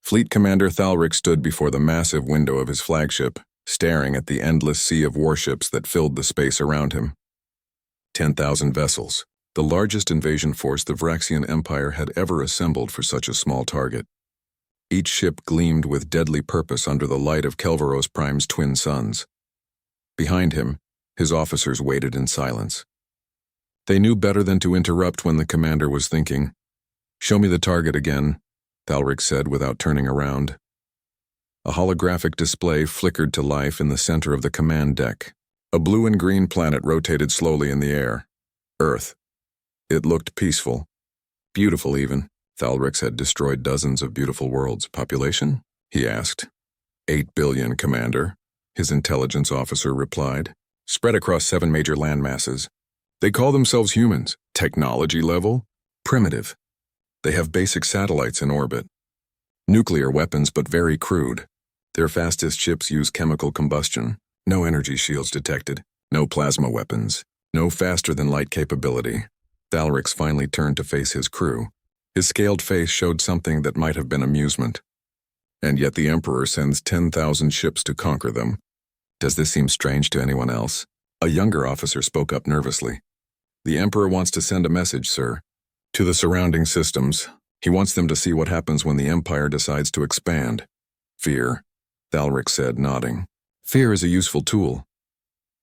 Fleet Commander Thalric stood before the massive window of his flagship, staring at the endless sea of warships that filled the space around him. 10,000 vessels, the largest invasion force the Vraxian Empire had ever assembled for such a small target. Each ship gleamed with deadly purpose under the light of Kelvaros Prime's twin suns. Behind him, his officers waited in silence. They knew better than to interrupt when the commander was thinking. "Show me the target again," Thalric said without turning around. A holographic display flickered to life in the center of the command deck. A blue and green planet rotated slowly in the air. Earth. It looked peaceful. Beautiful even. Thalric had destroyed dozens of beautiful worlds. Population? He asked. 8 billion, Commander, his intelligence officer replied. Spread across 7 major landmasses. They call themselves humans. Technology level? Primitive. They have basic satellites in orbit. Nuclear weapons, but very crude. Their fastest ships use chemical combustion. No energy shields detected. No plasma weapons. No faster-than-light capability. Thalric finally turned to face his crew. His scaled face showed something that might have been amusement. And yet the Emperor sends 10,000 ships to conquer them. Does this seem strange to anyone else? A younger officer spoke up nervously. The Emperor wants to send a message, sir. To the surrounding systems. He wants them to see what happens when the Empire decides to expand. Fear, Thalric said, nodding. Fear is a useful tool.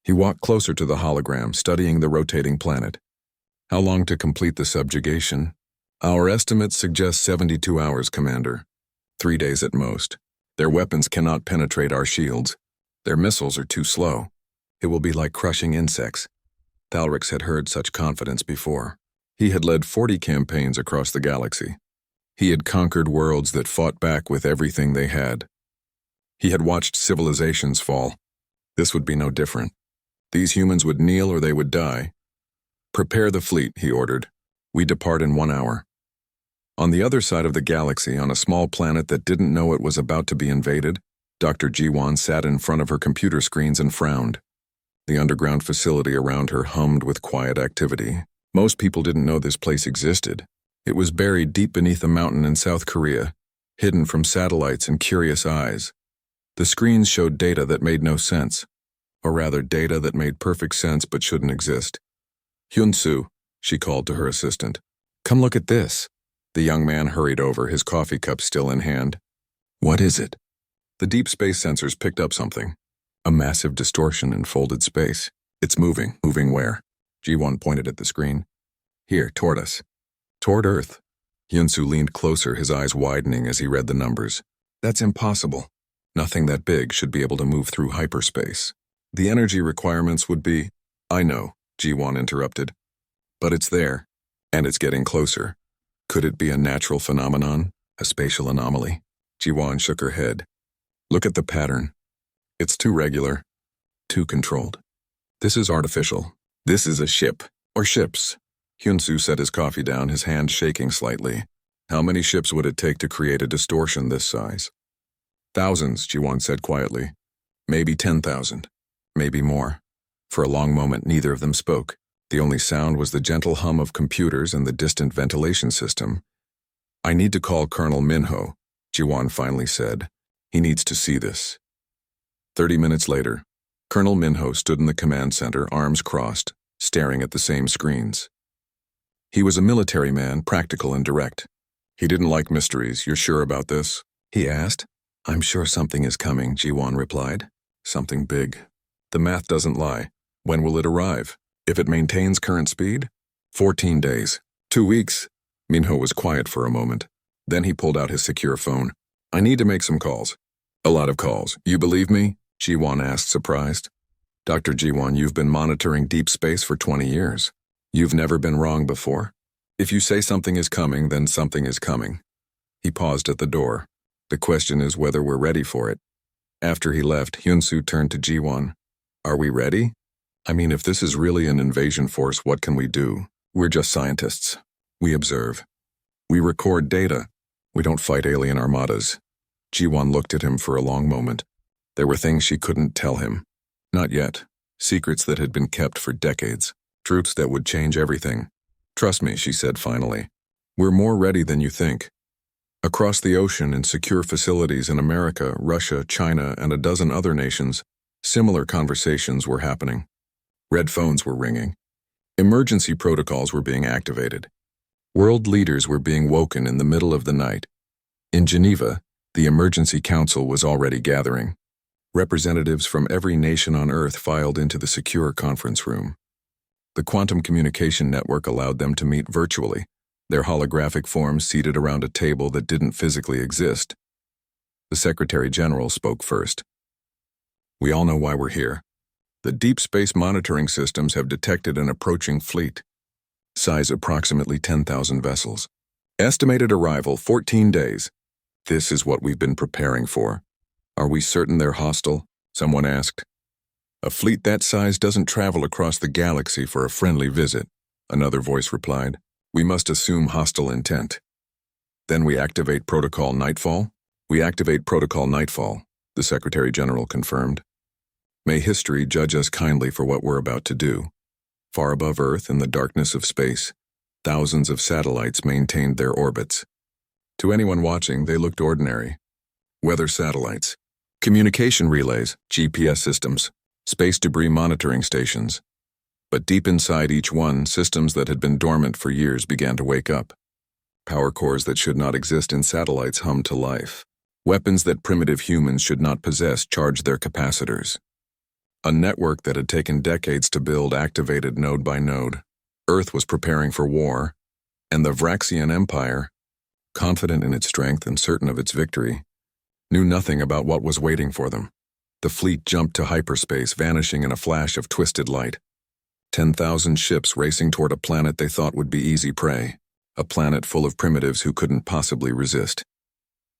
He walked closer to the hologram, studying the rotating planet. How long to complete the subjugation? Our estimates suggest 72 hours, Commander. 3 days at most. Their weapons cannot penetrate our shields. Their missiles are too slow. It will be like crushing insects. Thalric had heard such confidence before. He had led 40 campaigns across the galaxy. He had conquered worlds that fought back with everything they had. He had watched civilizations fall. This would be no different. These humans would kneel or they would die. Prepare the fleet, he ordered. We depart in 1 hour. On the other side of the galaxy, on a small planet that didn't know it was about to be invaded, Dr. Jiwan sat in front of her computer screens and frowned. The underground facility around her hummed with quiet activity. Most people didn't know this place existed. It was buried deep beneath a mountain in South Korea, hidden from satellites and curious eyes. The screens showed data that made no sense, or rather data that made perfect sense but shouldn't exist. Hyun-soo, she called to her assistant. Come look at this. The young man hurried over, his coffee cup still in hand. What is it? The deep space sensors picked up something. A massive distortion in folded space. It's moving. Moving where? Ji-won pointed at the screen. Here, toward us. Toward Earth. Hyun-soo leaned closer, his eyes widening as he read the numbers. That's impossible. Nothing that big should be able to move through hyperspace. The energy requirements would be... I know, Ji-won interrupted. But it's there, and it's getting closer. Could it be a natural phenomenon? A spatial anomaly? Ji-won shook her head. Look at the pattern. It's too regular, too controlled. This is artificial. This is a ship, or ships. Hyun-soo set his coffee down, his hand shaking slightly. How many ships would it take to create a distortion this size? Thousands, Ji-won said quietly. Maybe 10,000. Maybe more. For a long moment, neither of them spoke. The only sound was the gentle hum of computers and the distant ventilation system. I need to call Colonel Minho, Ji-won finally said. He needs to see this. 30 minutes later, Colonel Minho stood in the command center, arms crossed, staring at the same screens. He was a military man, practical and direct. He didn't like mysteries. You're sure about this? He asked. I'm sure something is coming, Ji-won replied. Something big. The math doesn't lie. When will it arrive? If it maintains current speed? 14 days. 2 weeks. Minho was quiet for a moment. Then he pulled out his secure phone. I need to make some calls. A lot of calls. You believe me? Ji-won asked, surprised. Dr. Ji-won, you've been monitoring deep space for 20 years. You've never been wrong before. If you say something is coming, then something is coming. He paused at the door. The question is whether we're ready for it. After he left, Hyun-soo turned to Ji-won. Are we ready? I mean, if this is really an invasion force, what can we do? We're just scientists. We observe. We record data. We don't fight alien armadas. Ji-won looked at him for a long moment. There were things she couldn't tell him. Not yet. Secrets that had been kept for decades. Truths that would change everything. Trust me, she said finally. We're more ready than you think. Across the ocean in secure facilities in America, Russia, China, and a dozen other nations, similar conversations were happening. Red phones were ringing. Emergency protocols were being activated. World leaders were being woken in the middle of the night. In Geneva, the Emergency Council was already gathering. Representatives from every nation on Earth filed into the secure conference room. The quantum communication network allowed them to meet virtually, their holographic forms seated around a table that didn't physically exist. The Secretary General spoke first. "We all know why we're here. The deep space monitoring systems have detected an approaching fleet. Size approximately 10,000 vessels. Estimated arrival 14 days. This is what we've been preparing for." "Are we certain they're hostile?" someone asked. "A fleet that size doesn't travel across the galaxy for a friendly visit," another voice replied. "We must assume hostile intent." "Then we activate Protocol Nightfall?" "We activate Protocol Nightfall," the Secretary General confirmed. "May history judge us kindly for what we're about to do." Far above Earth, in the darkness of space, thousands of satellites maintained their orbits. To anyone watching, they looked ordinary. Weather satellites, communication relays, GPS systems, space debris monitoring stations. But deep inside each one, systems that had been dormant for years began to wake up. Power cores that should not exist in satellites hummed to life. Weapons that primitive humans should not possess charged their capacitors. A network that had taken decades to build activated node by node. Earth was preparing for war, and the Vraxian Empire, confident in its strength and certain of its victory, knew nothing about what was waiting for them. The fleet jumped to hyperspace, vanishing in a flash of twisted light. 10,000 ships racing toward a planet they thought would be easy prey, a planet full of primitives who couldn't possibly resist.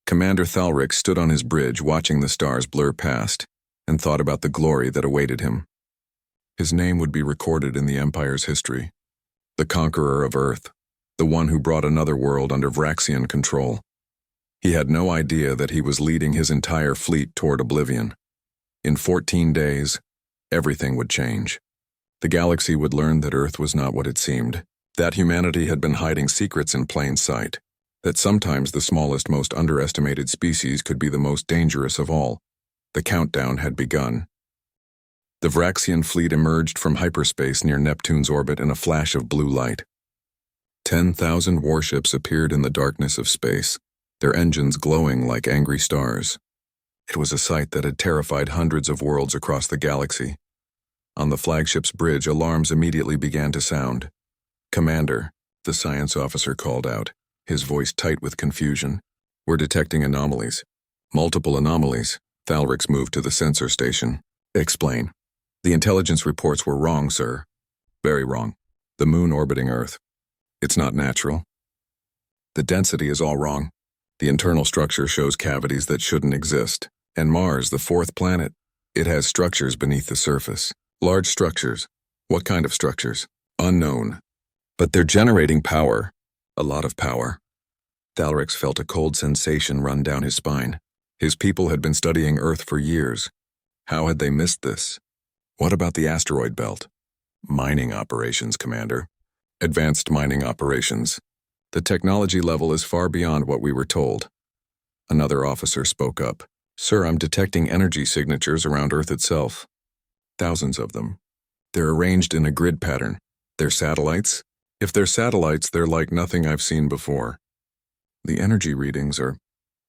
Commander Thalric stood on his bridge watching the stars blur past, and thought about the glory that awaited him. His name would be recorded in the Empire's history. The conqueror of Earth, the one who brought another world under Vraxian control. He had no idea that he was leading his entire fleet toward oblivion. In 14 days, everything would change. The galaxy would learn that Earth was not what it seemed, that humanity had been hiding secrets in plain sight, that sometimes the smallest, most underestimated species could be the most dangerous of all. The countdown had begun. The Vraxian fleet emerged from hyperspace near Neptune's orbit in a flash of blue light. 10,000 warships appeared in the darkness of space, their engines glowing like angry stars. It was a sight that had terrified hundreds of worlds across the galaxy. On the flagship's bridge, alarms immediately began to sound. "Commander," the science officer called out, his voice tight with confusion. "We're detecting anomalies. Multiple anomalies." Thalric's moved to the sensor station. "Explain." "The intelligence reports were wrong, sir." "Very wrong. The moon orbiting Earth. It's not natural. The density is all wrong. The internal structure shows cavities that shouldn't exist. And Mars, the fourth planet, it has structures beneath the surface. Large structures. What kind of structures? Unknown. But they're generating power. A lot of power." Thalrix felt a cold sensation run down his spine. His people had been studying Earth for years. How had they missed this? "What about the asteroid belt?" "Mining operations, Commander. Advanced mining operations. The technology level is far beyond what we were told." Another officer spoke up. "Sir, I'm detecting energy signatures around Earth itself. Thousands of them. They're arranged in a grid pattern. They're satellites? If they're satellites, they're like nothing I've seen before. The energy readings are...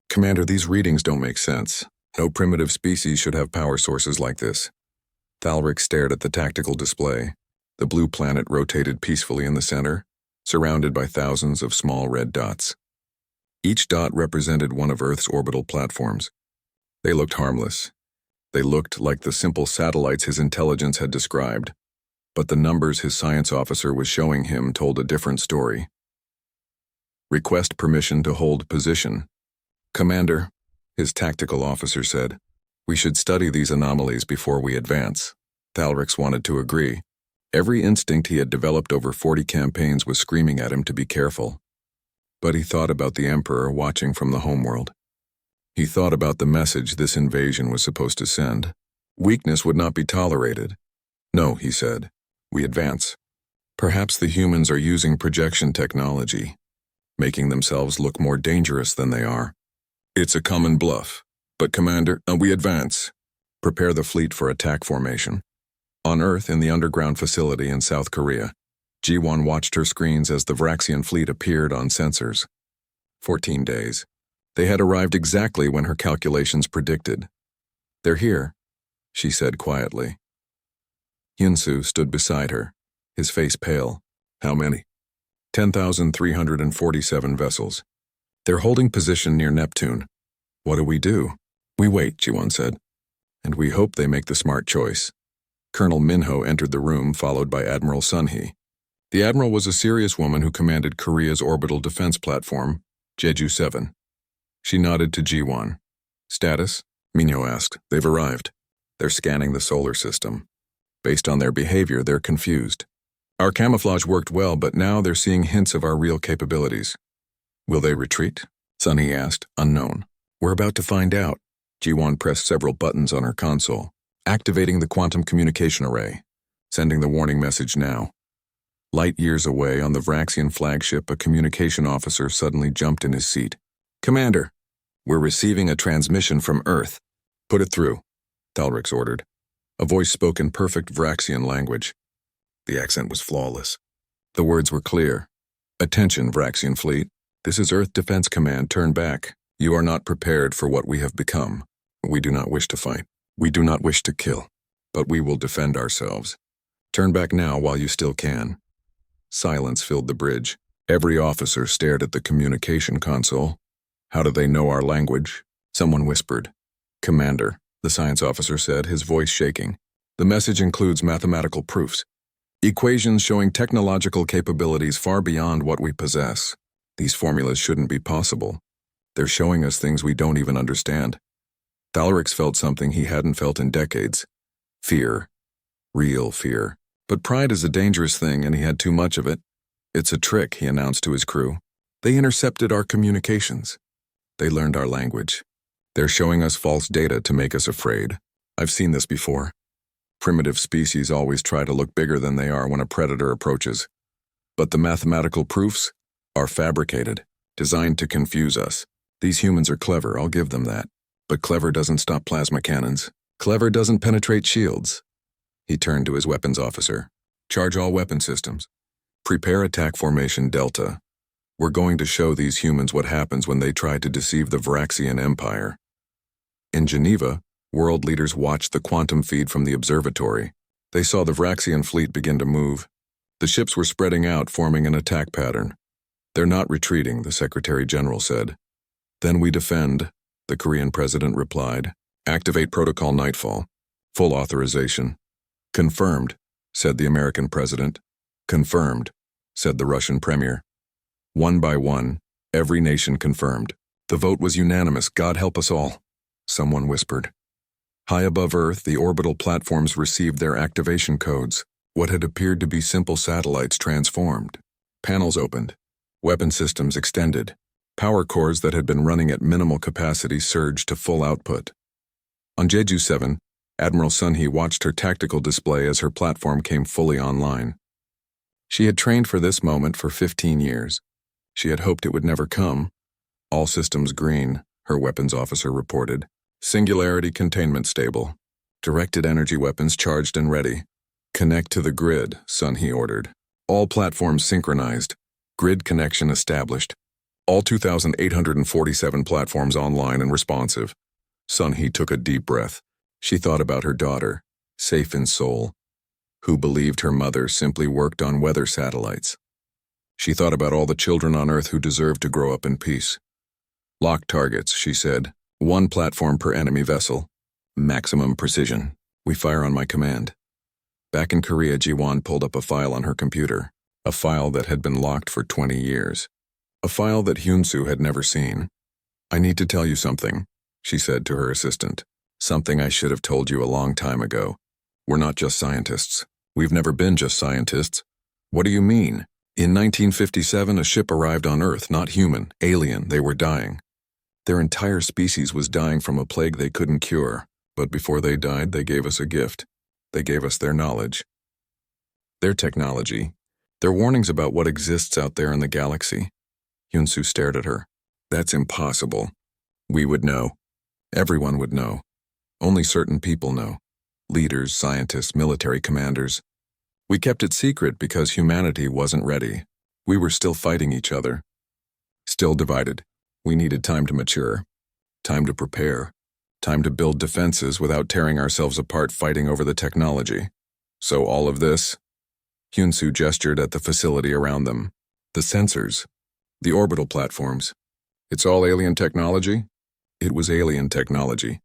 Commander, these readings don't make sense. No primitive species should have power sources like this." Thalric stared at the tactical display. The blue planet rotated peacefully in the center, surrounded by thousands of small red dots. Each dot represented one of Earth's orbital platforms. They looked harmless. They looked like the simple satellites his intelligence had described. But the numbers his science officer was showing him told a different story. "Request permission to hold position." "Commander," his tactical officer said, "we should study these anomalies before we advance." Thalrix wanted to agree. Every instinct he had developed over 40 campaigns was screaming at him to be careful. But he thought about the Emperor watching from the homeworld. He thought about the message this invasion was supposed to send. Weakness would not be tolerated. "No," he said, "we advance. Perhaps the humans are using projection technology. making themselves look more dangerous than they are. It's a common bluff. But Commander, we advance. Prepare the fleet for attack formation. On Earth, in the underground facility in South Korea, Ji-won watched her screens as the Vraxian fleet appeared on sensors. 14 days. They had arrived exactly when her calculations predicted. They're here, she said quietly. Hyun-soo stood beside her, his face pale. How many? 10,347 vessels. They're holding position near Neptune. What do? We wait, Ji-won said. And we hope they make the smart choice. Colonel Minho entered the room, followed by Admiral Sun-hee. The admiral was a serious woman who commanded Korea's orbital defense platform, Jeju-7. She nodded to Ji-won. Status? Minho asked. They've arrived. They're scanning the solar system. Based on their behavior, they're confused. Our camouflage worked well, but now they're seeing hints of our real capabilities. Will they retreat? Sun-hee asked, unknown. We're about to find out. Ji-won pressed several buttons on her console, activating the quantum communication array, sending the warning message now. Light years away on the Vraxian flagship, a communication officer suddenly jumped in his seat. Commander, we're receiving a transmission from Earth. Put it through, Thalrix ordered. A voice spoke in perfect Vraxian language. The accent was flawless. The words were clear. Attention, Vraxian fleet. This is Earth Defense Command. Turn back. You are not prepared for what we have become. We do not wish to fight. We do not wish to kill. But we will defend ourselves. Turn back now while you still can. Silence filled the bridge. Every officer stared at the communication console. How do they know our language? Someone whispered. Commander, the science officer said, his voice shaking. The message includes mathematical proofs. Equations showing technological capabilities far beyond what we possess. These formulas shouldn't be possible. They're showing us things we don't even understand. Thalrix felt something he hadn't felt in decades. Fear. Real fear. But pride is a dangerous thing, and he had too much of it. It's a trick, he announced to his crew. They intercepted our communications. They learned our language. They're showing us false data to make us afraid. I've seen this before. Primitive species always try to look bigger than they are when a predator approaches. But the mathematical proofs are fabricated, designed to confuse us. These humans are clever, I'll give them that. But clever doesn't stop plasma cannons. Clever doesn't penetrate shields. He turned to his weapons officer. Charge all weapon systems. Prepare attack formation Delta. We're going to show these humans what happens when they try to deceive the Vraxian Empire. In Geneva, world leaders watched the quantum feed from the observatory. They saw the Vraxian fleet begin to move. The ships were spreading out, forming an attack pattern. They're not retreating, the Secretary General said. Then we defend, the Korean president replied. Activate Protocol Nightfall. Full authorization. Confirmed, said the American president. Confirmed, said the Russian premier. One by one, every nation confirmed. The vote was unanimous, God help us all, someone whispered. High above Earth, the orbital platforms received their activation codes. What had appeared to be simple satellites transformed. Panels opened. Weapon systems extended. Power cores that had been running at minimal capacity surged to full output. On Jeju-7, Admiral Sun-hee watched her tactical display as her platform came fully online. She had trained for this moment for 15 years. She had hoped it would never come. All systems green, her weapons officer reported. Singularity containment stable. Directed energy weapons charged and ready. Connect to the grid, Sun-hee ordered. All platforms synchronized. Grid connection established. All 2,847 platforms online and responsive. Sun-hee took a deep breath. She thought about her daughter, safe in Seoul, who believed her mother simply worked on weather satellites. She thought about all the children on Earth who deserved to grow up in peace. Lock targets, she said. 1 platform per enemy vessel. Maximum precision. We fire on my command. Back in Korea, Ji-won pulled up a file on her computer. A file that had been locked for 20 years. A file that Hyun-soo had never seen. I need to tell you something, she said to her assistant. Something I should have told you a long time ago. We're not just scientists. We've never been just scientists. What do you mean? In 1957, a ship arrived on Earth, not human, alien. They were dying. Their entire species was dying from a plague they couldn't cure. But before they died, they gave us a gift. They gave us their knowledge. Their technology. Their warnings about what exists out there in the galaxy. Hyunsu stared at her. That's impossible. We would know. Everyone would know. Only certain people know. Leaders, scientists, military commanders. We kept it secret because humanity wasn't ready. We were still fighting each other. Still divided. We needed time to mature. Time to prepare. Time to build defenses without tearing ourselves apart fighting over the technology. So all of this? Hyunsu gestured at the facility around them. The sensors. The orbital platforms. It's all alien technology? It was alien technology.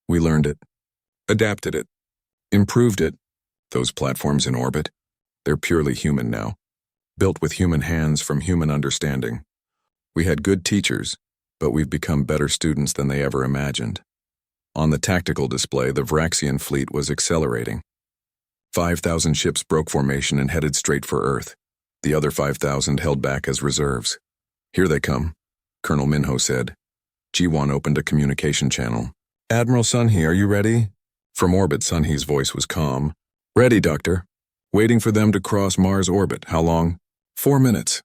We learned it. Adapted it. Improved it. Those platforms in orbit, they're purely human now. Built with human hands from human understanding. We had good teachers, but we've become better students than they ever imagined. On the tactical display, the Vraxian fleet was accelerating. 5,000 ships broke formation and headed straight for Earth. The other 5,000 held back as reserves. Here they come, Colonel Minho said. Ji-won opened a communication channel. Admiral Sun-hee, are you ready? From orbit, Sun-hee's voice was calm. Ready, Doctor. Waiting for them to cross Mars orbit. How long? 4 minutes.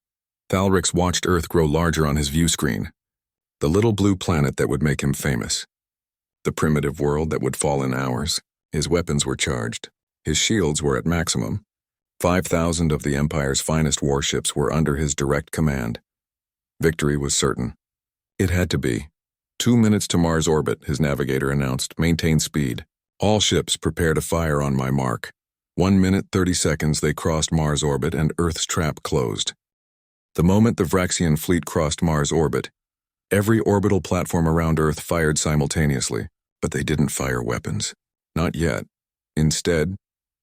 Thalrix watched Earth grow larger on his view screen. The little blue planet that would make him famous. The primitive world that would fall in hours. His weapons were charged. His shields were at maximum. 5,000 of the Empire's finest warships were under his direct command. Victory was certain. It had to be. 2 minutes to Mars orbit, his navigator announced. Maintain speed. All ships prepare to fire on my mark. 1 minute 30 seconds they crossed Mars orbit and Earth's trap closed. The moment the Vraxian fleet crossed Mars orbit, every orbital platform around Earth fired simultaneously, but they didn't fire weapons. Not yet. Instead,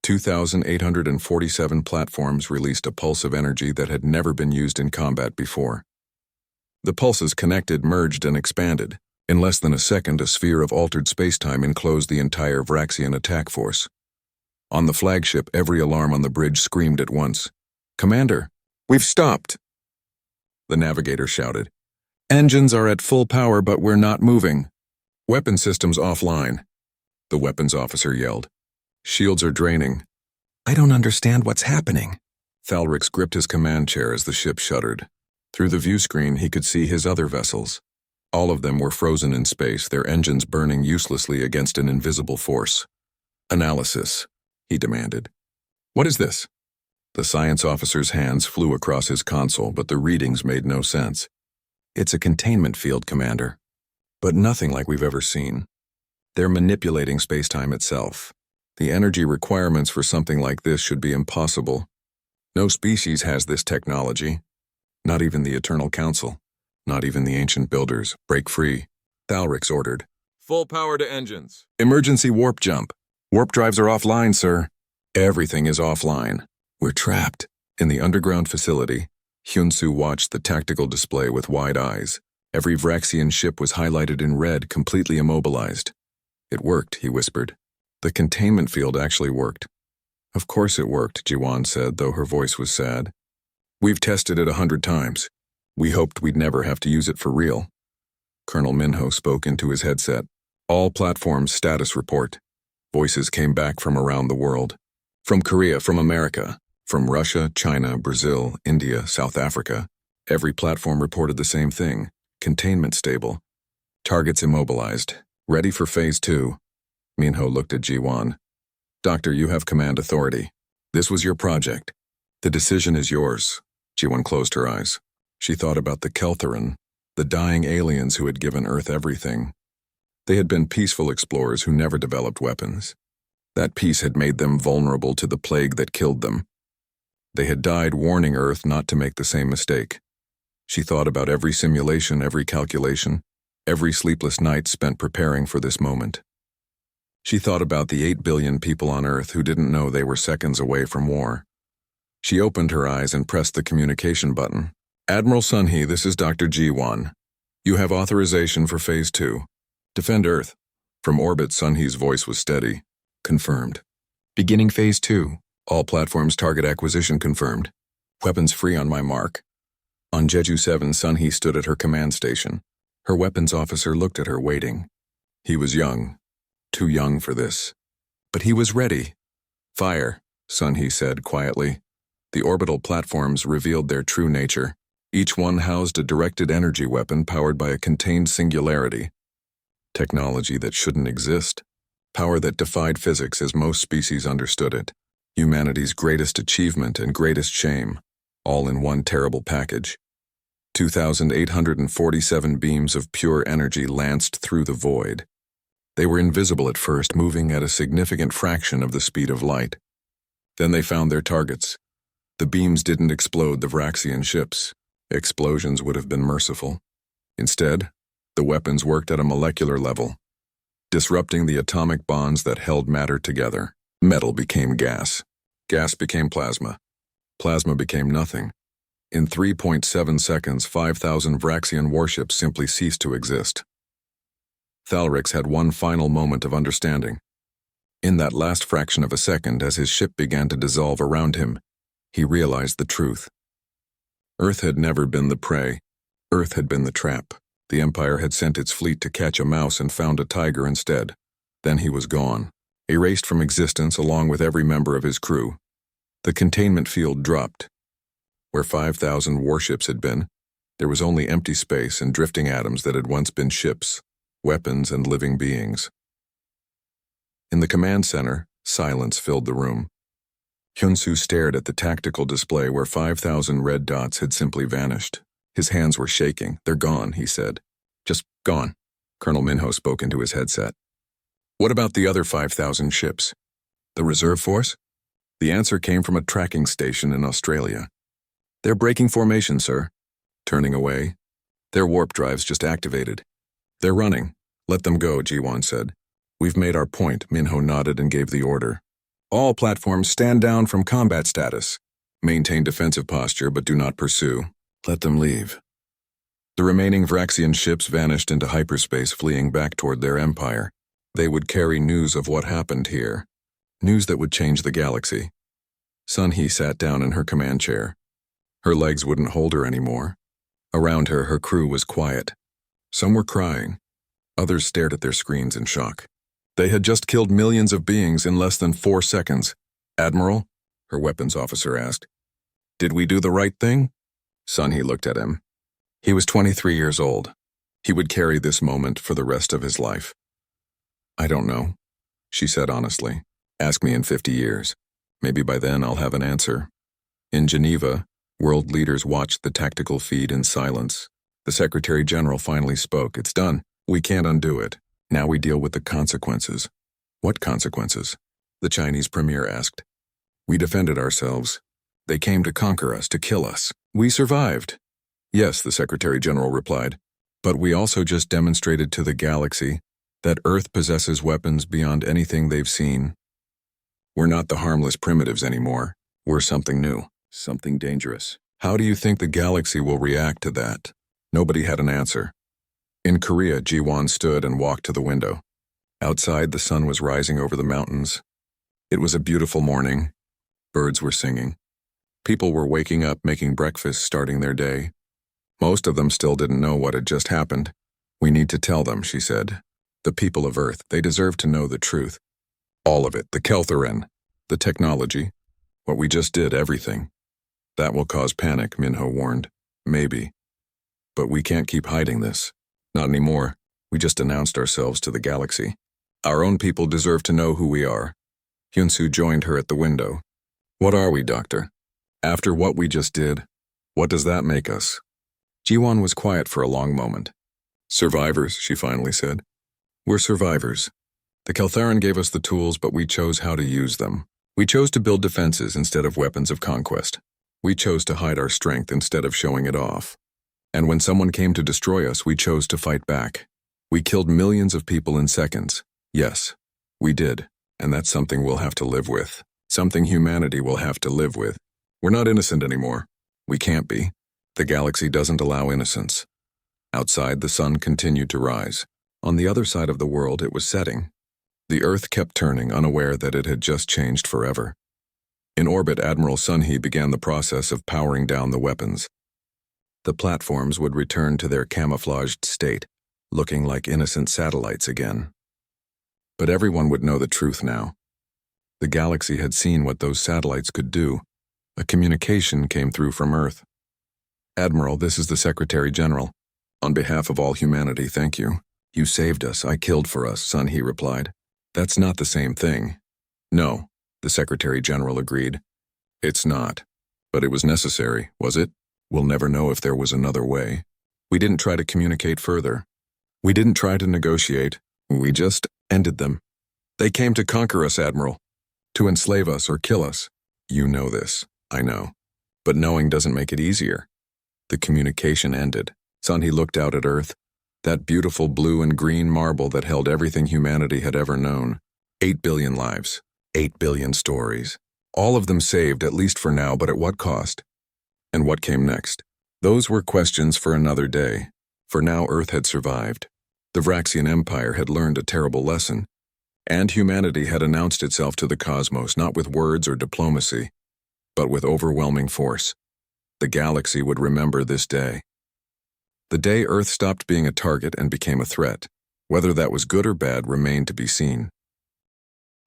2,847 platforms released a pulse of energy that had never been used in combat before. The pulses connected, merged, and expanded. In less than a second, a sphere of altered spacetime enclosed the entire Vraxian attack force. On the flagship, every alarm on the bridge screamed at once. Commander, we've stopped! The navigator shouted. Engines are at full power, but we're not moving. Weapon systems offline. The weapons officer yelled. Shields are draining. I don't understand what's happening. Thalrix gripped his command chair as the ship shuddered. Through the view screen, he could see his other vessels. All of them were frozen in space, their engines burning uselessly against an invisible force. Analysis, he demanded. What is this? The science officer's hands flew across his console, but the readings made no sense. It's a containment field, Commander. But nothing like we've ever seen. They're manipulating spacetime itself. The energy requirements for something like this should be impossible. No species has this technology. Not even the Eternal Council. Not even the ancient builders. Break free. Thalrix ordered. Full power to engines. Emergency warp jump. Warp drives are offline, sir. Everything is offline. We're trapped. In the underground facility, Hyunsu watched the tactical display with wide eyes. Every Vraxian ship was highlighted in red, completely immobilized. It worked, he whispered. The containment field actually worked. Of course it worked, Ji-won said, though her voice was sad. We've tested it 100 times. We hoped we'd never have to use it for real. Colonel Minho spoke into his headset. All platforms status report. Voices came back from around the world. From Korea, from America, from Russia, China, Brazil, India, South Africa. Every platform reported the same thing. Containment stable. Targets immobilized. Ready for Phase 2. Minho looked at Ji-won. Doctor, you have command authority. This was your project. The decision is yours. Ji-won closed her eyes. She thought about the Keltheran, the dying aliens who had given Earth everything. They had been peaceful explorers who never developed weapons. That peace had made them vulnerable to the plague that killed them. They had died warning Earth not to make the same mistake. She thought about every simulation, every calculation, every sleepless night spent preparing for this moment. She thought about the 8 billion people on Earth who didn't know they were seconds away from war. She opened her eyes and pressed the communication button. Admiral Sun-hee, this is Dr. Ji-won. You have authorization for Phase 2. Defend Earth. From orbit, Sun-hee's voice was steady. Confirmed. Beginning Phase 2. All platforms target acquisition confirmed. Weapons free on my mark. On Jeju 7, Sun-hee stood at her command station. Her weapons officer looked at her, waiting. He was young. Too young for this. But he was ready. Fire, Sun-hee said quietly. The orbital platforms revealed their true nature. Each one housed a directed energy weapon powered by a contained singularity. Technology that shouldn't exist. Power that defied physics as most species understood it. Humanity's greatest achievement and greatest shame, all in one terrible package. 2,847 beams of pure energy lanced through the void. They were invisible at first, moving at a significant fraction of the speed of light. Then they found their targets. The beams didn't explode the Vraxian ships. Explosions would have been merciful. Instead, the weapons worked at a molecular level, disrupting the atomic bonds that held matter together. Metal became gas. Gas became plasma. Plasma became nothing. In 3.7 seconds, 5,000 Vraxian warships simply ceased to exist. Thalrix had one final moment of understanding. In that last fraction of a second, as his ship began to dissolve around him, he realized the truth. Earth had never been the prey. Earth had been the trap. The Empire had sent its fleet to catch a mouse and found a tiger instead. Then he was gone, erased from existence along with every member of his crew. The containment field dropped. Where 5,000 warships had been, there was only empty space and drifting atoms that had once been ships, weapons, and living beings. In the command center, silence filled the room. Hyunsu stared at the tactical display where 5,000 red dots had simply vanished. His hands were shaking. "They're gone," he said. "Just gone." Colonel Minho spoke into his headset. "What about the other 5,000 ships? The reserve force?" The answer came from a tracking station in Australia. "They're breaking formation, sir." Turning away. "Their warp drives just activated." "They're running. Let them go," Jiwan said. "We've made our point." Minho nodded and gave the order. "All platforms stand down from combat status. Maintain defensive posture, but do not pursue. Let them leave." The remaining Vraxian ships vanished into hyperspace, fleeing back toward their empire. They would carry news of what happened here. News that would change the galaxy. Sunhee sat down in her command chair. Her legs wouldn't hold her anymore. Around her, her crew was quiet. Some were crying. Others stared at their screens in shock. They had just killed millions of beings in less than 4 seconds. "Admiral?" her weapons officer asked. "Did we do the right thing?" Sunhee looked at him. He was 23 years old. He would carry this moment for the rest of his life. "I don't know," she said honestly. "Ask me in 50 years. Maybe by then I'll have an answer." In Geneva, world leaders watched the tactical feed in silence. The Secretary General finally spoke. "It's done. We can't undo it. Now we deal with the consequences." "What consequences?" the Chinese premier asked. "We defended ourselves. They came to conquer us, to kill us. We survived." "Yes," the Secretary General replied. "But we also just demonstrated to the galaxy that Earth possesses weapons beyond anything they've seen. We're not the harmless primitives anymore. We're something new, something dangerous. How do you think the galaxy will react to that?" Nobody had an answer. In Korea, Jiwan stood and walked to the window. Outside, the sun was rising over the mountains. It was a beautiful morning. Birds were singing. People were waking up, making breakfast, starting their day. Most of them still didn't know what had just happened. "We need to tell them," she said. "The people of Earth, they deserve to know the truth. All of it, the Keltherin, the technology, what we just did, everything. That will cause panic," Minho warned. "Maybe. But we can't keep hiding this. Not anymore. We just announced ourselves to the galaxy. Our own people deserve to know who we are." Hyunsu joined her at the window. "What are we, Doctor? After what we just did, what does that make us?" Jiwan was quiet for a long moment. "Survivors," she finally said. "We're survivors. The Keltherin gave us the tools, but we chose how to use them. We chose to build defenses instead of weapons of conquest. We chose to hide our strength instead of showing it off. And when someone came to destroy us, we chose to fight back. We killed millions of people in seconds. Yes, we did. And that's something we'll have to live with. Something humanity will have to live with. We're not innocent anymore. We can't be. The galaxy doesn't allow innocence." Outside, the sun continued to rise. On the other side of the world, it was setting. The Earth kept turning, unaware that it had just changed forever. In orbit, Admiral Sunhee began the process of powering down the weapons. The platforms would return to their camouflaged state, looking like innocent satellites again. But everyone would know the truth now. The galaxy had seen what those satellites could do. A communication came through from Earth. Admiral, this is the Secretary General. On behalf of all humanity, thank you. You saved us. I killed for us, son, he replied. That's not the same thing. No, the Secretary General agreed. It's not. But it was necessary, was it? We'll never know if there was another way. We didn't try to communicate further. We didn't try to negotiate. We just ended them. They came to conquer us, Admiral. To enslave us or kill us. You know this. I know. But knowing doesn't make it easier. The communication ended. Son, he looked out at Earth. That beautiful blue and green marble that held everything humanity had ever known. 8 billion lives. 8 billion stories. All of them saved, at least for now, but at what cost? And what came next? Those were questions for another day. For now, Earth had survived. The Vraxian Empire had learned a terrible lesson. And humanity had announced itself to the cosmos not with words or diplomacy, but with overwhelming force. The galaxy would remember this day. The day Earth stopped being a target and became a threat. Whether that was good or bad remained to be seen.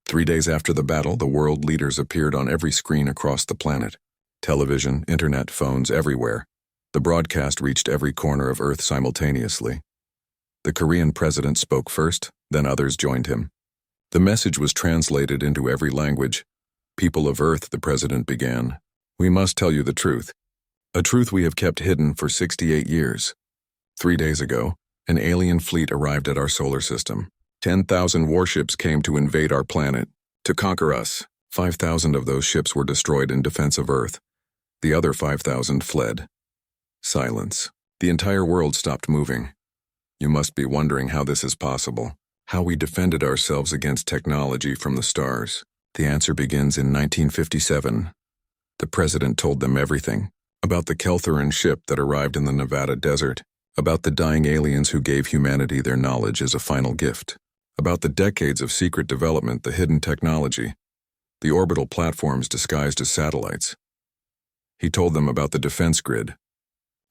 3 days after the battle, the world leaders appeared on every screen across the planet. Television, internet, phones, everywhere. The broadcast reached every corner of Earth simultaneously. The Korean president spoke first, then others joined him. The message was translated into every language. People of Earth, the president began, we must tell you the truth. A truth we have kept hidden for 68 years. 3 days ago, an alien fleet arrived at our solar system. 10,000 warships came to invade our planet, to conquer us. 5,000 of those ships were destroyed in defense of Earth. The other 5,000 fled. Silence. The entire world stopped moving. You must be wondering how this is possible. How we defended ourselves against technology from the stars. The answer begins in 1957. The president told them everything. About the Keltheran ship that arrived in the Nevada desert. About the dying aliens who gave humanity their knowledge as a final gift. About the decades of secret development, the hidden technology. The orbital platforms disguised as satellites. He told them about the defense grid.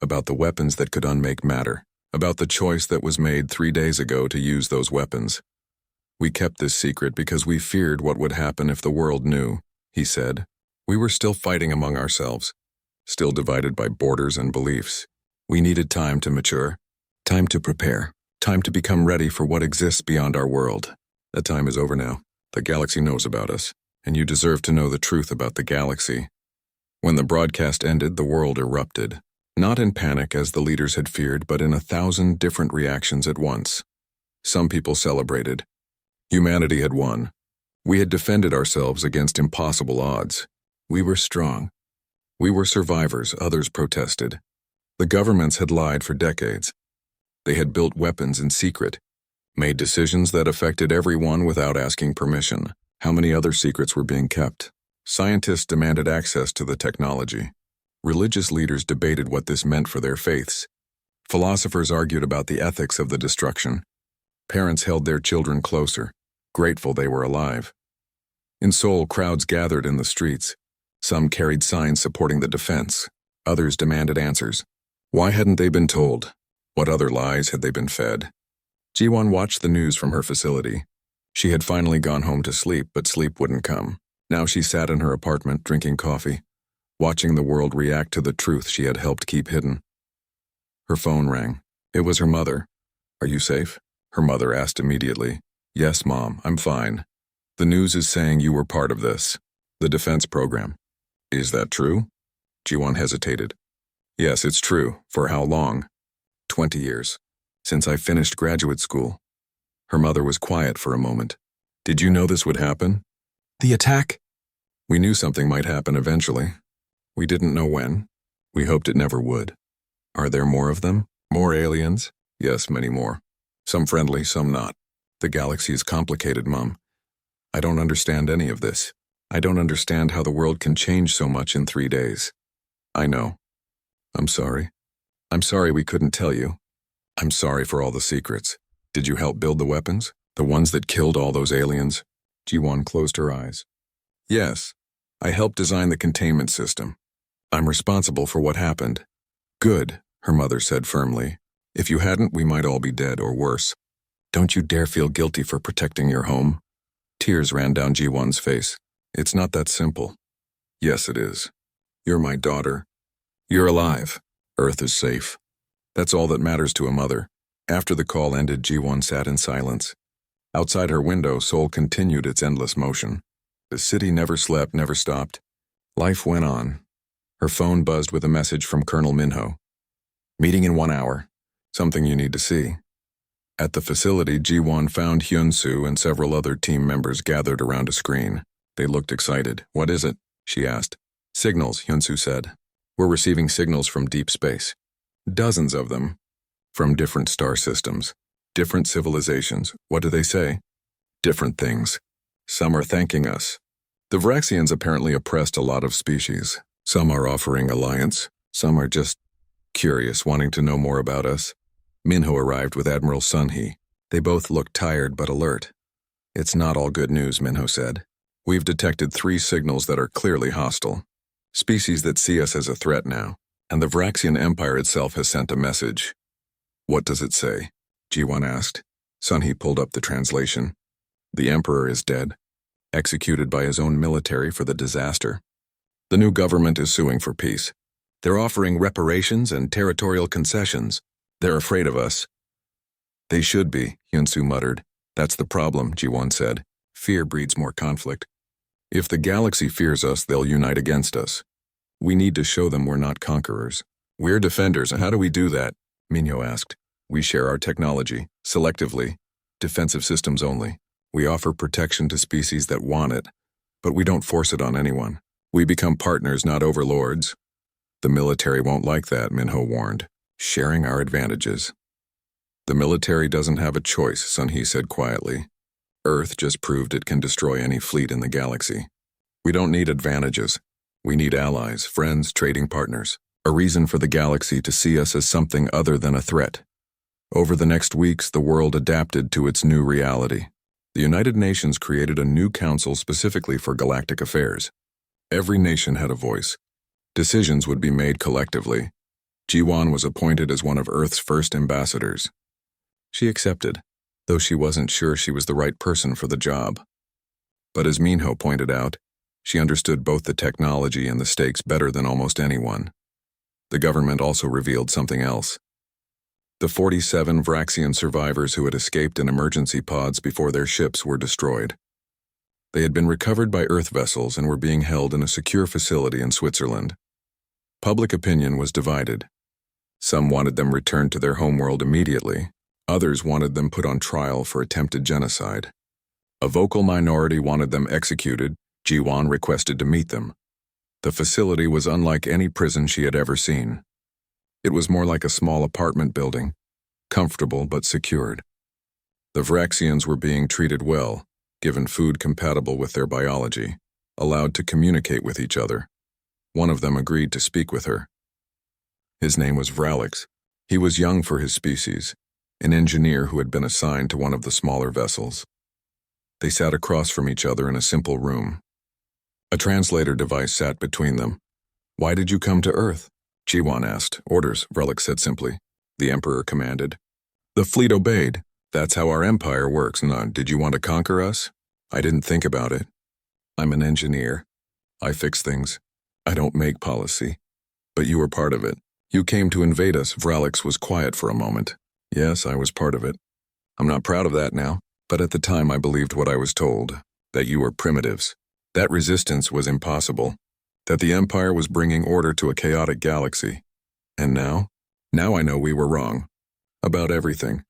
About the weapons that could unmake matter. About the choice that was made 3 days ago to use those weapons. We kept this secret because we feared what would happen if the world knew, he said. We were still fighting among ourselves, still divided by borders and beliefs. We needed time to mature, time to prepare, time to become ready for what exists beyond our world. That time is over now. The galaxy knows about us, and you deserve to know the truth about the galaxy. When the broadcast ended, the world erupted. Not in panic as the leaders had feared, but in 1,000 different reactions at once. Some people celebrated. Humanity had won. We had defended ourselves against impossible odds. We were strong. We were survivors, others protested. The governments had lied for decades. They had built weapons in secret, made decisions that affected everyone without asking permission. How many other secrets were being kept? Scientists demanded access to the technology. Religious leaders debated what this meant for their faiths. Philosophers argued about the ethics of the destruction. Parents held their children closer, grateful they were alive. In Seoul, crowds gathered in the streets. Some carried signs supporting the defense. Others demanded answers. Why hadn't they been told? What other lies had they been fed? Jiwon watched the news from her facility. She had finally gone home to sleep, but sleep wouldn't come. Now she sat in her apartment drinking coffee, watching the world react to the truth she had helped keep hidden. Her phone rang. It was her mother. Are you safe? Her mother asked immediately. Yes, Mom, I'm fine. The news is saying you were part of this. The defense program. Is that true? Jiwon hesitated. Yes, it's true. For how long? 20 years. Since I finished graduate school. Her mother was quiet for a moment. Did you know this would happen? The attack? We knew something might happen eventually. We didn't know when. We hoped it never would. Are there more of them? More aliens? Yes, many more. Some friendly, some not. The galaxy is complicated, Mom. I don't understand any of this. I don't understand how the world can change so much in 3 days. I know. I'm sorry. I'm sorry we couldn't tell you. I'm sorry for all the secrets. Did you help build the weapons? The ones that killed all those aliens? Jiwon closed her eyes. Yes. I helped design the containment system. I'm responsible for what happened. Good, her mother said firmly. If you hadn't, we might all be dead or worse. Don't you dare feel guilty for protecting your home. Tears ran down Jiwon's face. It's not that simple. Yes, it is. You're my daughter. You're alive. Earth is safe. That's all that matters to a mother. After the call ended, G1 sat in silence. Outside her window, Seoul continued its endless motion. The city never slept, never stopped. Life went on. Her phone buzzed with a message from Colonel Minho. Meeting in 1 hour. Something you need to see. At the facility, G1 found Hyun-soo and several other team members gathered around a screen. They looked excited. What is it? She asked. Signals, Hyun-soo said. We're receiving signals from deep space. Dozens of them. From different star systems. Different civilizations. What do they say? Different things. Some are thanking us. The Vraxians apparently oppressed a lot of species. Some are offering alliance. Some are just curious, wanting to know more about us. Minho arrived with Admiral Sunhee. They both looked tired but alert. It's not all good news, Minho said. We've detected 3 signals that are clearly hostile. Species that see us as a threat now. And the Vraxian Empire itself has sent a message. What does it say? G1 asked. Sunhee pulled up the translation. The Emperor is dead. Executed by his own military for the disaster. The new government is suing for peace. They're offering reparations and territorial concessions. They're afraid of us. They should be, Hyun-soo muttered. That's the problem, Ji-won said. Fear breeds more conflict. If the galaxy fears us, they'll unite against us. We need to show them we're not conquerors. We're defenders, and how do we do that? Minho asked. We share our technology, selectively, defensive systems only. We offer protection to species that want it, but we don't force it on anyone. We become partners, not overlords. The military won't like that, Minho warned. Sharing our advantages. The military doesn't have a choice, Sunhee said quietly. Earth just proved it can destroy any fleet in the galaxy. We don't need advantages. We need allies, friends, trading partners. A reason for the galaxy to see us as something other than a threat. Over the next weeks, the world adapted to its new reality. The United Nations created a new council specifically for galactic affairs. Every nation had a voice. Decisions would be made collectively. Ji-won was appointed as one of Earth's first ambassadors. She accepted, though she wasn't sure she was the right person for the job. But as Minho pointed out, she understood both the technology and the stakes better than almost anyone. The government also revealed something else. The 47 Vraxian survivors who had escaped in emergency pods before their ships were destroyed. They had been recovered by Earth vessels and were being held in a secure facility in Switzerland. Public opinion was divided. Some wanted them returned to their homeworld immediately. Others wanted them put on trial for attempted genocide. A vocal minority wanted them executed. Ji-won requested to meet them. The facility was unlike any prison she had ever seen. It was more like a small apartment building, comfortable but secured. The Vraxians were being treated well, given food compatible with their biology, allowed to communicate with each other. One of them agreed to speak with her. His name was Vralix. He was young for his species, an engineer who had been assigned to one of the smaller vessels. They sat across from each other in a simple room. A translator device sat between them. Why did you come to Earth? Ji-won asked. Orders, Vralix said simply. The Emperor commanded. The fleet obeyed. That's how our empire works. No, did you want to conquer us? I didn't think about it. I'm an engineer. I fix things. I don't make policy. But you were part of it. You came to invade us. Vralix was quiet for a moment. Yes, I was part of it. I'm not proud of that now, but at the time I believed what I was told, that you were primitives. That resistance was impossible. That the Empire was bringing order to a chaotic galaxy. And now? Now I know we were wrong. About everything.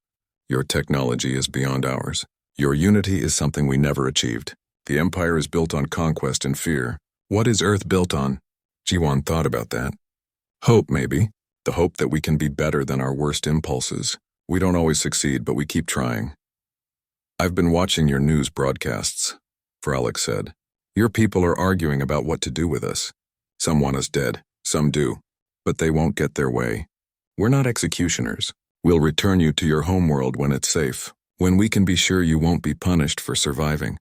Your technology is beyond ours. Your unity is something we never achieved. The Empire is built on conquest and fear. What is Earth built on? Ji-won thought about that. Hope, maybe. The hope that we can be better than our worst impulses. We don't always succeed, but we keep trying. I've been watching your news broadcasts, Vralix said. Your people are arguing about what to do with us. Some want us dead, some do, but they won't get their way. We're not executioners. We'll return you to your homeworld when it's safe, when we can be sure you won't be punished for surviving.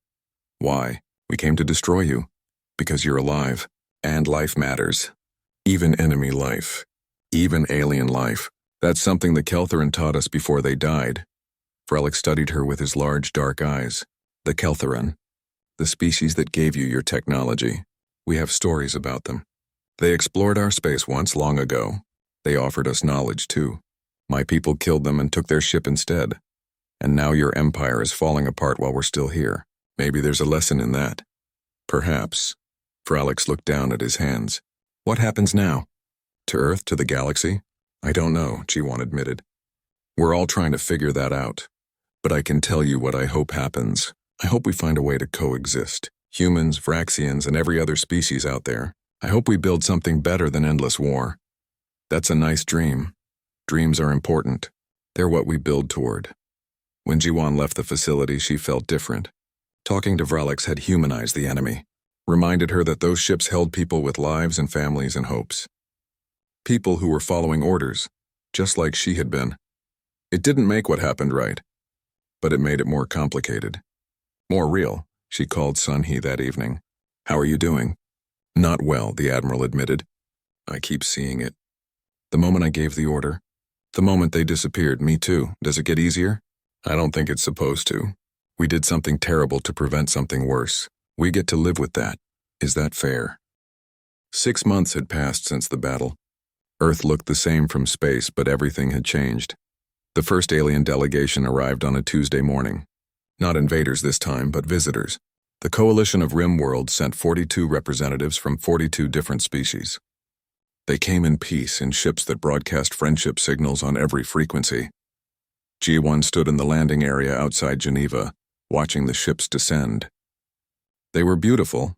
Why? We came to destroy you. Because you're alive, and life matters. Even enemy life. Even alien life. That's something the Keltheran taught us before they died. Vralix studied her with his large dark eyes. The Keltheran. The species that gave you your technology. We have stories about them. They explored our space once long ago. They offered us knowledge, too. My people killed them and took their ship instead. And now your empire is falling apart while we're still here. Maybe there's a lesson in that. Perhaps. Fralix looked down at his hands. What happens now? To Earth, to the galaxy? I don't know, G1 admitted. We're all trying to figure that out. But I can tell you what I hope happens. I hope we find a way to coexist. Humans, Vraxians, and every other species out there. I hope we build something better than endless war. That's a nice dream. Dreams are important. They're what we build toward. When Jiwan left the facility, she felt different. Talking to Vralix had humanized the enemy, reminded her that those ships held people with lives and families and hopes. People who were following orders, just like she had been. It didn't make what happened right, but it made it more complicated. More real, she called Sunhee that evening. How are you doing? Not well, the Admiral admitted. I keep seeing it. The moment I gave the order, the moment they disappeared, me too. Does it get easier? I don't think it's supposed to. We did something terrible to prevent something worse. We get to live with that. Is that fair? 6 months had passed since the battle. Earth looked the same from space, but everything had changed. The first alien delegation arrived on a Tuesday morning. Not invaders this time, but visitors. The coalition of Rim worlds sent 42 representatives from 42 different species. They came in peace in ships that broadcast friendship signals on every frequency. G1 stood in the landing area outside Geneva, watching the ships descend. They were beautiful,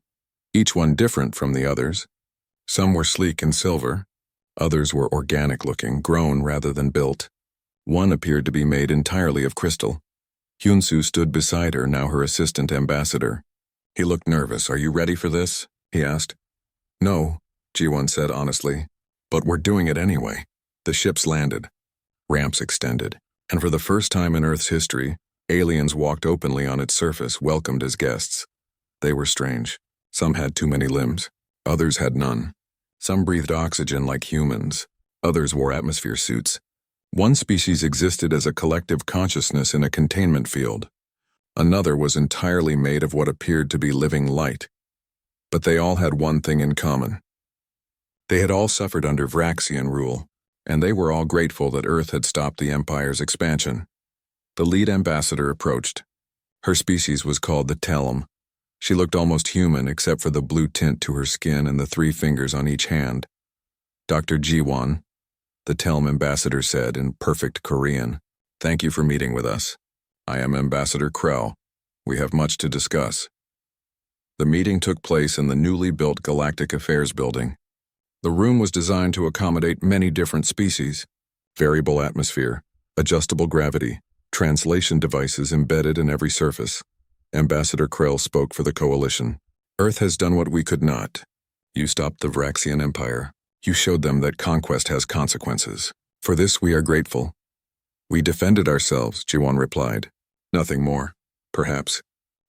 each one different from the others. Some were sleek and silver, others were organic-looking, grown rather than built. One appeared to be made entirely of crystal. Hyunsu stood beside her, now her assistant ambassador. He looked nervous. Are you ready for this? He asked. No, G1 said honestly, but we're doing it anyway. The ships landed. Ramps extended, and for the first time in Earth's history, aliens walked openly on its surface, welcomed as guests. They were strange. Some had too many limbs. Others had none. Some breathed oxygen like humans. Others wore atmosphere suits. One species existed as a collective consciousness in a containment field. Another was entirely made of what appeared to be living light. But they all had one thing in common. They had all suffered under Vraxian rule, and they were all grateful that Earth had stopped the Empire's expansion. The lead ambassador approached. Her species was called the Telm. She looked almost human except for the blue tint to her skin and the 3 fingers on each hand. Dr. Jiwon, the Telm ambassador said in perfect Korean, "Thank you for meeting with us. I am Ambassador Krell. We have much to discuss." The meeting took place in the newly built Galactic Affairs building. The room was designed to accommodate many different species, variable atmosphere, adjustable gravity, translation devices embedded in every surface. Ambassador Krell spoke for the coalition. Earth has done what we could not. You stopped the Vraxian Empire. You showed them that conquest has consequences. For this we are grateful. We defended ourselves, Jiwon replied. Nothing more, perhaps.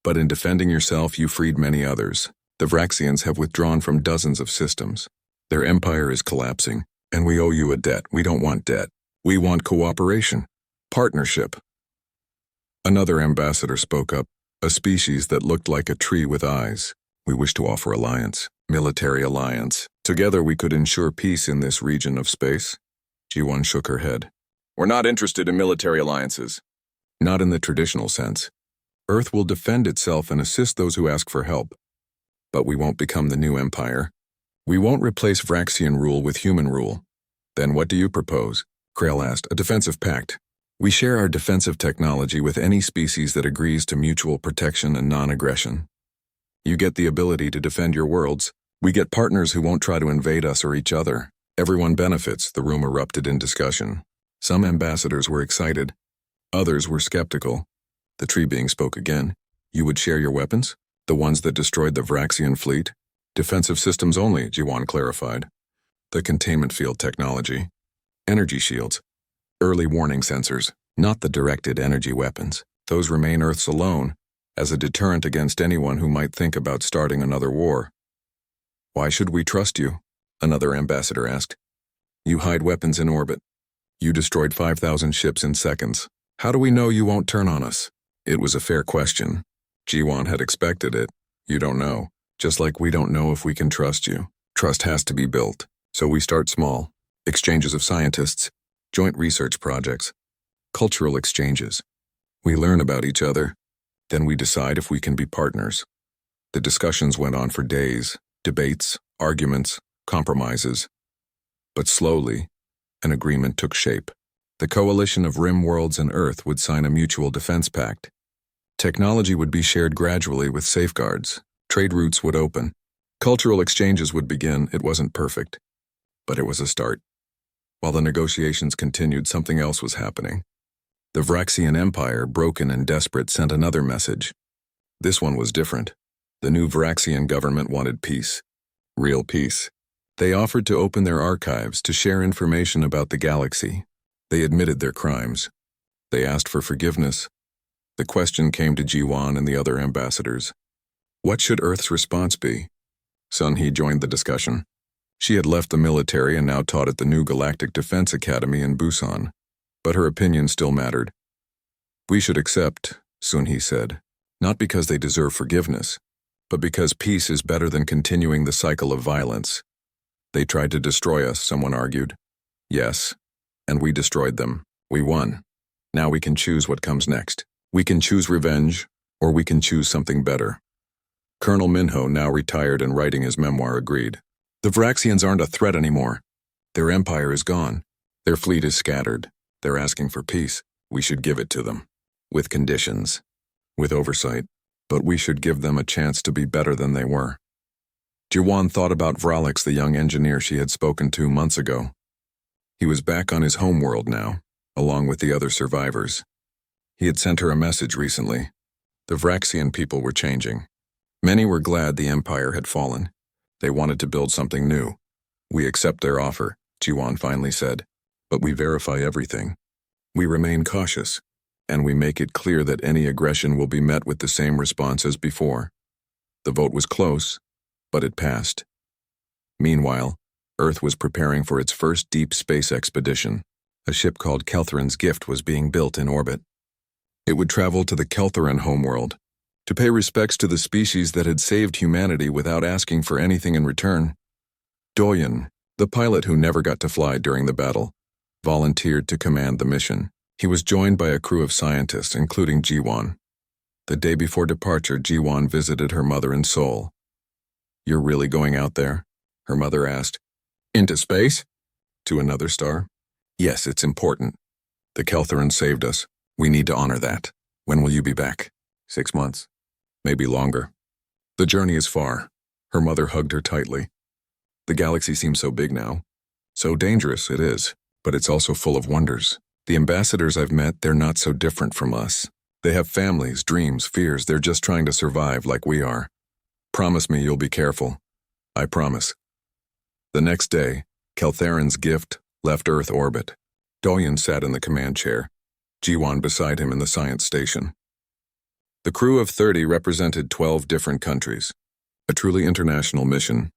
But in defending yourself, you freed many others. The Vraxians have withdrawn from dozens of systems. Their empire is collapsing, and we owe you a debt. We don't want debt. We want cooperation, partnership. Another ambassador spoke up, a species that looked like a tree with eyes. We wish to offer alliance, military alliance. Together we could ensure peace in this region of space. Ji-won shook her head. We're not interested in military alliances. Not in the traditional sense. Earth will defend itself and assist those who ask for help. But we won't become the new empire. We won't replace Vraxian rule with human rule. Then what do you propose? Krell asked. A defensive pact. We share our defensive technology with any species that agrees to mutual protection and non-aggression. You get the ability to defend your worlds. We get partners who won't try to invade us or each other. Everyone benefits, the room erupted in discussion. Some ambassadors were excited. Others were skeptical. The tree being spoke again. You would share your weapons? The ones that destroyed the Vraxian fleet? Defensive systems only, Jiwon clarified. The containment field technology. Energy shields. Early warning sensors, not the directed energy weapons. Those remain Earth's alone, as a deterrent against anyone who might think about starting another war. Why should we trust you? Another ambassador asked. You hide weapons in orbit. You destroyed 5,000 ships in seconds. How do we know you won't turn on us? It was a fair question. Jiwon had expected it. You don't know. Just like we don't know if we can trust you. Trust has to be built. So we start small. Exchanges of scientists, joint research projects, cultural exchanges. We learn about each other, then we decide if we can be partners. The discussions went on for days, debates, arguments, compromises. But slowly, an agreement took shape. The coalition of Rim Worlds and Earth would sign a mutual defense pact. Technology would be shared gradually with safeguards. Trade routes would open. Cultural exchanges would begin. It wasn't perfect, but it was a start. While the negotiations continued, something else was happening. The Vraxian Empire, broken and desperate, sent another message. This one was different. The new Vraxian government wanted peace. Real peace. They offered to open their archives to share information about the galaxy. They admitted their crimes. They asked for forgiveness. The question came to Jiwan and the other ambassadors. What should Earth's response be? Sun He joined the discussion. She had left the military and now taught at the new Galactic Defense Academy in Busan. But her opinion still mattered. We should accept, Sun He said, not because they deserve forgiveness, but because peace is better than continuing the cycle of violence. They tried to destroy us, someone argued. Yes, and we destroyed them. We won. Now we can choose what comes next. We can choose revenge, or we can choose something better. Colonel Minho, now retired and writing his memoir, agreed. The Vraxians aren't a threat anymore. Their empire is gone. Their fleet is scattered. They're asking for peace. We should give it to them. With conditions. With oversight. But we should give them a chance to be better than they were. Jiwan thought about Vralix, the young engineer she had spoken to months ago. He was back on his homeworld now, along with the other survivors. He had sent her a message recently. The Vraxian people were changing. Many were glad the empire had fallen. They wanted to build something new. We accept their offer, Jiwan finally said, but we verify everything. We remain cautious, and we make it clear that any aggression will be met with the same response as before. The vote was close, but it passed. Meanwhile, Earth was preparing for its first deep space expedition. A ship called Keltheran's Gift was being built in orbit. It would travel to the Keltheran homeworld, to pay respects to the species that had saved humanity without asking for anything in return. Doyen, the pilot who never got to fly during the battle, volunteered to command the mission. He was joined by a crew of scientists, including Jiwan. The day before departure, Jiwan visited her mother in Seoul. You're really going out there? Her mother asked. Into space? To another star? Yes, it's important. The Keltheran saved us. We need to honor that. When will you be back? 6 months. Maybe longer. The journey is far. Her mother hugged her tightly. The galaxy seems so big now. So dangerous, it is. But it's also full of wonders. The ambassadors I've met, they're not so different from us. They have families, dreams, fears. They're just trying to survive like we are. Promise me you'll be careful. I promise. The next day, Keltheran's Gift left Earth orbit. Doyen sat in the command chair, Jiwan beside him in the science station. The crew of 30 represented 12 different countries. A truly international mission.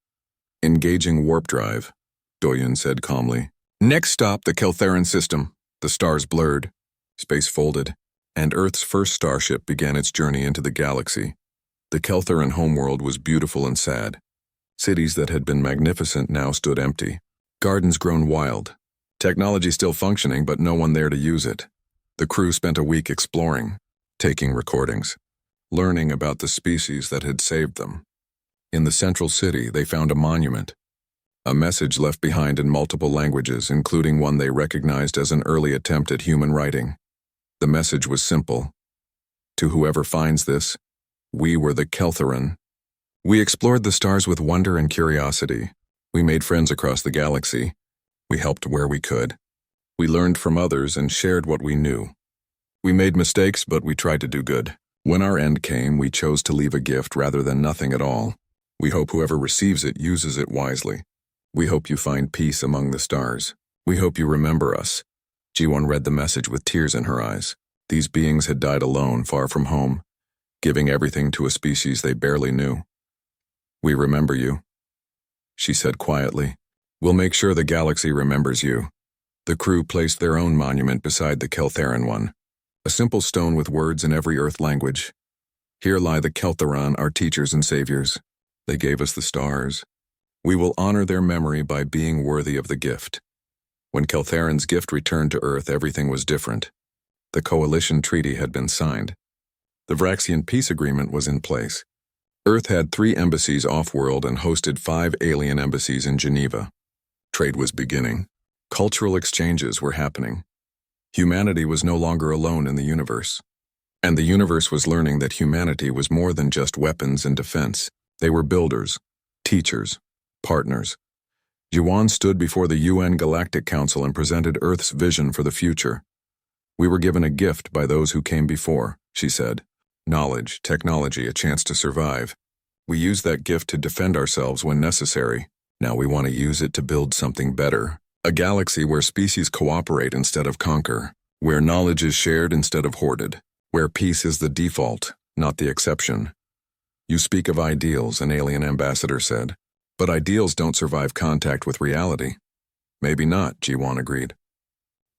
Engaging warp drive, Doyen said calmly. Next stop, the Keltheran system. The stars blurred, space folded, and Earth's first starship began its journey into the galaxy. The Keltheran homeworld was beautiful and sad. Cities that had been magnificent now stood empty. Gardens grown wild. Technology still functioning, but no one there to use it. The crew spent a week exploring, taking recordings, learning about the species that had saved them. In the central city, they found a monument. A message left behind in multiple languages, including one they recognized as an early attempt at human writing. The message was simple. To whoever finds this, we were the Keltheran. We explored the stars with wonder and curiosity. We made friends across the galaxy. We helped where we could. We learned from others and shared what we knew. We made mistakes, but we tried to do good. When our end came, we chose to leave a gift rather than nothing at all. We hope whoever receives it uses it wisely. We hope you find peace among the stars. We hope you remember us. Jiwon read the message with tears in her eyes. These beings had died alone, far from home, giving everything to a species they barely knew. We remember you, she said quietly. We'll make sure the galaxy remembers you. The crew placed their own monument beside the Keltheran one, a simple stone with words in every Earth language. Here lie the Keltheran, our teachers and saviors. They gave us the stars. We will honor their memory by being worthy of the gift. When Keltheron's gift returned to Earth, everything was different. The coalition treaty had been signed. The Vraxian peace agreement was in place. Earth had 3 embassies off-world and hosted 5 alien embassies in Geneva. Trade was beginning. Cultural exchanges were happening. Humanity was no longer alone in the universe. And the universe was learning that humanity was more than just weapons and defense. They were builders, teachers, partners. Jiwan stood before the UN Galactic Council and presented Earth's vision for the future. "We were given a gift by those who came before," she said. "Knowledge, technology, a chance to survive. We use that gift to defend ourselves when necessary. Now we want to use it to build something better. A galaxy where species cooperate instead of conquer, where knowledge is shared instead of hoarded, where peace is the default, not the exception." "You speak of ideals," an alien ambassador said. "But ideals don't survive contact with reality." "Maybe not," Jiwan agreed.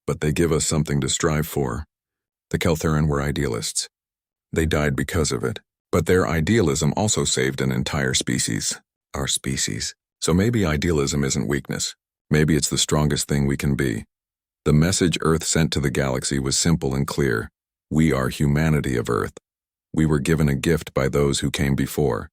"But they give us something to strive for." The Keltheron were idealists. They died because of it. But their idealism also saved an entire species. Our species. So maybe idealism isn't weakness. Maybe it's the strongest thing we can be. The message Earth sent to the galaxy was simple and clear. We are humanity of Earth. We were given a gift by those who came before.